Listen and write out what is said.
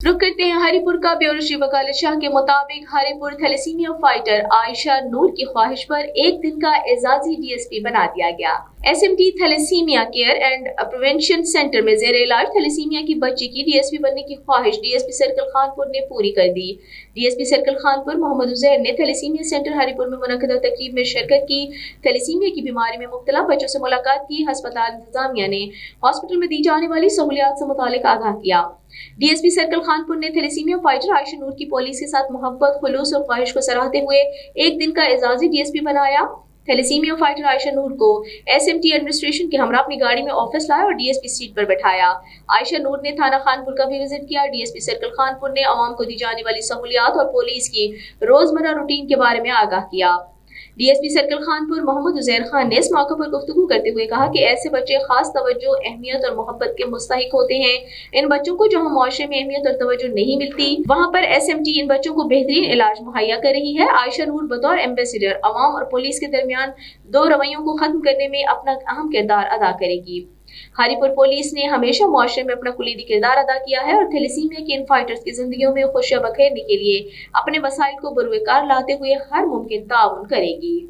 रुक करते हैं हरिपुर का। ब्यूरो चीफ वकालत शाह के मुताबिक हरिपुर थैलेसीमिया फाइटर आयशा नूर की ख्वाहिश पर एक दिन का एजाजी डीएसपी बना दिया गया। SMT thalassaemia care and prevention centre में जेर इलाज थैलेसीमिया की बच्ची की डीएसपी बनने की ख्वाहिश डीएसपी सर्कल खानपुर ने पूरी कर दी। डीएसपी सर्कल खानपुर मोहम्मद उजैर ने थैलेसीमिया सेंटर हरिपुर में मुनक्किदा तकरीब में शिरकत की। थैलेसीमिया की बीमारी में मुब्तला बच्चों से मुलाकात की। अस्पताल इंतजामिया ने हॉस्पिटल में दी जाने वाली सहूलियात से मुतालिक आगाह किया। डीएसपी सर्कल खानपुर ने थैलेसीमिया फाइटर आयशा नूर की पुलिस के साथ मोहब्बत, खुलूस और ख्वाहिश को सराहते हुए एक दिन का एजाजी डीएसपी बनाया। थैलेसीमिया फाइटर आयशा नूर को एसएमटी एडमिनिस्ट्रेशन के हमरा अपनी गाड़ी में ऑफिस लाया और डीएसपी सीट पर बैठाया। आयशा नूर ने थाना खानपुर का भी विजिट किया। डीएसपी सर्कल खानपुर ने आवाम को दी जाने वाली सहूलियात और पुलिस की रोजमर्रा रूटीन के बारे में आगाह किया। डीएसपी सर्कल खानपुर मोहम्मद उजैर खान ने इस मौके पर गुफ्तगू करते हुए कहा कि ऐसे बच्चे खास तवज्जो, अहमियत और मोहब्बत के मुस्तहिक होते हैं। इन बच्चों को जहां मुआशरे में अहमियत और तवज्जो नहीं मिलती, वहां पर एसएमटी इन बच्चों को बेहतरीन इलाज मुहैया कर रही है। आयशा नूर बतौर एम्बेसडर अवाम और पुलिस के दरमियान दो रवैयों को खत्म करने में अपना अहम किरदार अदा करेगी। हरिपुर पुलिस ने हमेशा मुआशरे में अपना कुलीदी किरदार अदा किया है और थैलेसीमिया के इन फाइटर्स की जिंदगियों में खुशियां बखेरने के लिए अपने वसाइल को बरूए कार लाते हुए हर मुमकिन ताउन करेगी।